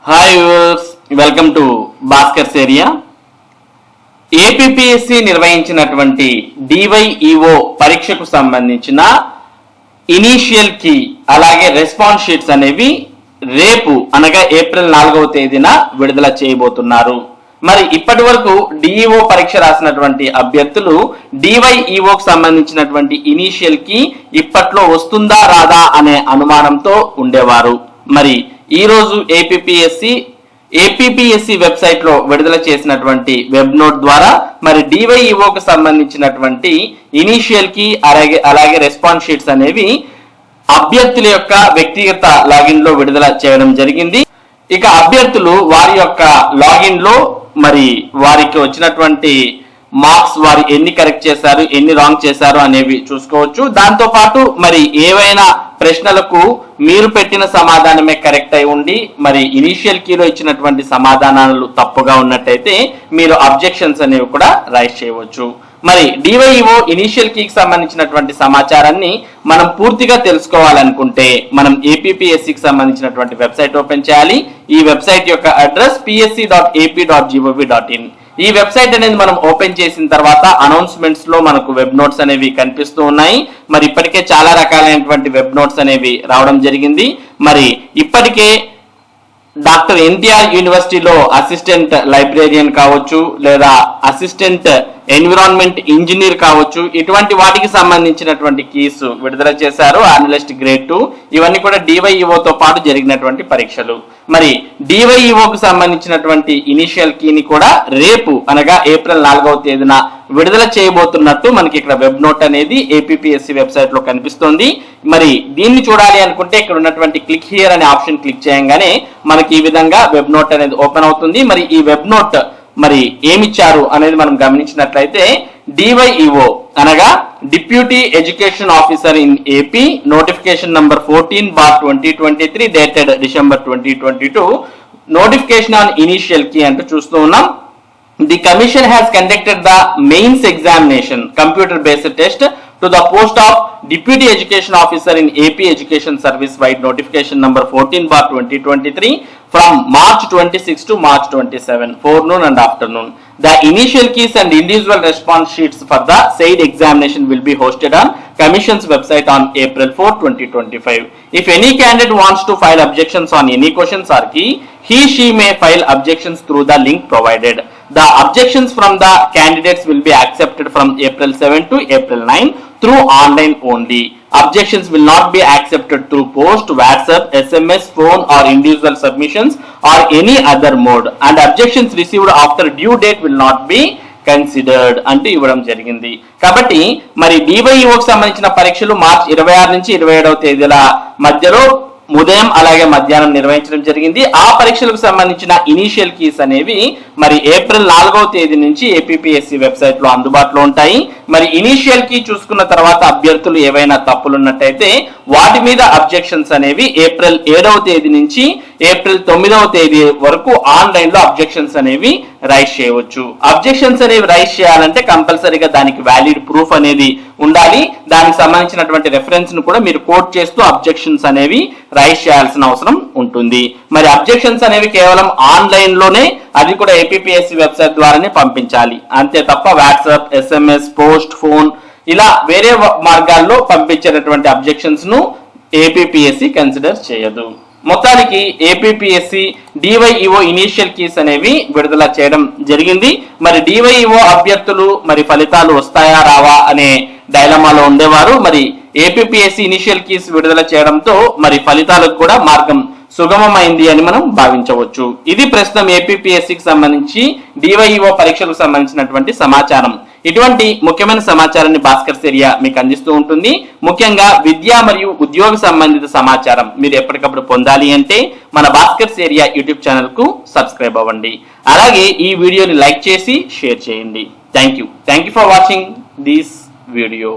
Hi viewers, welcome to Bhaskar's area. APPSC నిర్వహించినటువంటి DyEO పరీక్షకు సంబంధించిన ఇనీషియల్ కీ అలాగే రెస్పాన్స్ షీట్స్ అనేవి రేపు అనగా ఏప్రిల్ 4వ తేదీన విడుదల చేయబోతున్నారు. మరి ఇప్పటి వరకు డిఈఓ పరీక్ష రాసినటువంటి అభ్యర్థులు డివైఈఓకు సంబంధించినటువంటి ఇనీషియల్ కి ఇప్పట్లో వస్తుందా రాదా అనే అనుమానంతో ఉండేవారు. మరి ఈ రోజు ఏపీపీఎస్సీ వెబ్సైట్ లో విడుదల చేసినటువంటి వెబ్ నోట్ ద్వారా మరి డివైఈఓకు సంబంధించినటువంటి ఇనీషియల్ కి అలాగే రెస్పాన్స్ షీట్స్ అనేవి అభ్యర్థుల యొక్క వ్యక్తిగత లాగిన్ లో విడుదల చేయడం జరిగింది. ఇక అభ్యర్థులు వారి యొక్క లాగిన్ లో మరి వారికి వచ్చినటువంటి మార్క్స్ వారు ఎన్ని కరెక్ట్ చేశారు, ఎన్ని రాంగ్ చేశారు అనేవి చూసుకోవచ్చు. దాంతో పాటు మరి ఏవైనా ప్రశ్నలకు మీరు పెట్టిన సమాధానమే కరెక్ట్ అయి ఉండి మరి ఇనీషియల్ కీలో ఇచ్చినటువంటి సమాధానాలు తప్పుగా ఉన్నట్టయితే మీరు అబ్జెక్షన్స్ అనేవి కూడా రైజ్ చేయవచ్చు. మరి డివైఈఓ ఇనీషియల్ కీకి సంబంధించినటువంటి సమాచారాన్ని మనం పూర్తిగా తెలుసుకోవాలనుకుంటే మనం ఏపీపీఎస్సీకి సంబంధించినటువంటి వెబ్సైట్ ఓపెన్ చేయాలి. ఈ వెబ్సైట్ యొక్క అడ్రస్ psc.ap.gov.in. ఈ వెబ్సైట్ అనేది మనం ఓపెన్ చేసిన తర్వాత అనౌన్స్మెంట్స్ లో మనకు వెబ్ నోట్స్ అనేవి కనిపిస్తూ ఉన్నాయి. మరి ఇప్పటికే చాలా రకాలైనటువంటి వెబ్ నోట్స్ అనేవి రావడం జరిగింది. మరి ఇప్పటికే డాక్టర్ ఎన్టీఆర్ యూనివర్సిటీలో అసిస్టెంట్ లైబ్రేరియన్ కావచ్చు లేదా అసిస్టెంట్ ఎన్విరాన్మెంట్ ఇంజనీర్ కావచ్చు, ఇటువంటి వాటికి సంబంధించినటువంటి కీస్ విడుదల చేశారు. అనలిస్ట్ గ్రేడ్ 2 ఇవన్నీ కూడా డివైఈఓతో పాటు జరిగినటువంటి పరీక్షలు. మరి డివైఈఓకు సంబంధించినటువంటి ఇనిషియల్ కీని కూడా రేపు అనగా ఏప్రిల్ 4వ తేదీన విడుదల చేయబోతున్నట్టు మనకి ఇక్కడ వెబ్ నోట్ అనేది ఏపీపీఎస్సీ వెబ్సైట్ లో కనిపిస్తుంది. మరి దీన్ని చూడాలి అనుకుంటే ఇక్కడ ఉన్నటువంటి క్లిక్ హియర్ అనే ఆప్షన్ క్లిక్ చేయగానే మనకి ఈ విధంగా వెబ్ నోట్ అనేది ఓపెన్ అవుతుంది. మరి ఈ వెబ్ నోట్ మరి ఏమిచ్చారు అనేది మనం గమనించినట్లయితే డివైఈఓ అనగా deputy education officer in AP notification number 14/2023 dated December 2022 notification on initial key అంటూ చూస్తూ ఉన్నాం. The commission has conducted the mains examination computer based test to the post of Deputy Education Officer in AP Education Service wide notification number 14/2023 from March 26 to March 27 forenoon and afternoon. The initial keys and individual response sheets for the said examination will be hosted on Commission's website on April 4, 2025. If any candidate wants to file objections on any questions or key, she may file objections through the link provided. The objections from the candidates will be accepted from April 7 to April 9 through online only. Objections will not be accepted through post, WhatsApp, SMS, phone or individual submissions or any other mode, and objections received after due date will not be considered అంటూ ఇవ్వడం జరిగింది. కాబట్టి మరి డివైఈఓకి సంబంధించిన పరీక్షలు మార్చి 26 నుంచి 27వ తేదీల మధ్యలో ఉదయం అలాగే మధ్యాహ్నం నిర్వహించడం జరిగింది. ఆ పరీక్షలకు సంబంధించిన ఇనీషియల్ కీస్ అనేవి మరి ఏప్రిల్ 4వ తేదీ నుంచి ఏపీపీఎస్సీ వెబ్సైట్ లో అందుబాటులో ఉంటాయి. మరి ఇనీషియల్ కీ చూసుకున్న తర్వాత అభ్యర్థులు ఏవైనా తప్పులు ఉన్నట్టయితే వాటి మీద అబ్జెక్షన్స్ అనేవి ఏప్రిల్ 7వ తేదీ నుంచి ఏప్రిల్ 9వ తేదీ వరకు ఆన్లైన్ లో అబ్జెక్షన్స్ అనేవి రైజ్ చేయవచ్చు. అబ్జెక్షన్స్ అనేవి రైజ్ చేయాలంటే కంపల్సరీగా దానికి వ్యాలిడ్ ప్రూఫ్ అనేది ఉండాలి. దానికి సంబంధించినటువంటి రెఫరెన్స్ ను కూడా మీరు కోట్ చేస్తూ అబ్జెక్షన్స్ అనేవి రైజ్ చేయాల్సిన అవసరం ఉంటుంది. మరి అబ్జెక్షన్స్ అనేవి కేవలం ఆన్లైన్ లోనే, అది కూడా ఏపీపీఎస్సీ వెబ్సైట్ ద్వారానే పంపించాలి. అంతే తప్ప వాట్సాప్, SMS, పోస్ట్, ఫోన్ ఇలా వేరే మార్గాల్లో పంపించేటటువంటి అబ్జెక్షన్స్ ను ఏపీపీఎస్సీ కన్సిడర్ చేయదు. మొత్తానికి ఏపీపీఎస్సీ డివైఈఓ ఇనీషియల్ కీస్ అనేవి విడుదల చేయడం జరిగింది. మరి డివైఈఓ అభ్యర్థులు మరి ఫలితాలు వస్తాయా రావా అనే డైలమాలో ఉండేవారు. మరి ఏపీపీఎస్సీ ఇనీషియల్ కీస్ విడుదల చేయడంతో మరి ఫలితాలకు కూడా మార్గం సుగమమైంది అని మనం భావించవచ్చు. ఇది ప్రస్తుతం ఏపీపీఎస్సీకి సంబంధించి డివైఈఓ పరీక్షలకు సంబంధించినటువంటి సమాచారం. ఇటువంటి ముఖ్యమైన సమాచారాన్ని భాస్కర్స్ ఏరియా మీకు అందిస్తూ ఉంటుంది. ముఖ్యంగా విద్యా మరియు ఉద్యోగ సంబంధిత సమాచారం మీరు ఎప్పటికప్పుడు పొందాలి అంటే మన భాస్కర్స్ ఏరియా యూట్యూబ్ ఛానల్ కు సబ్స్క్రైబ్ అవ్వండి. అలాగే ఈ వీడియోని లైక్ చేసి షేర్ చేయండి. Thank you for watching this video.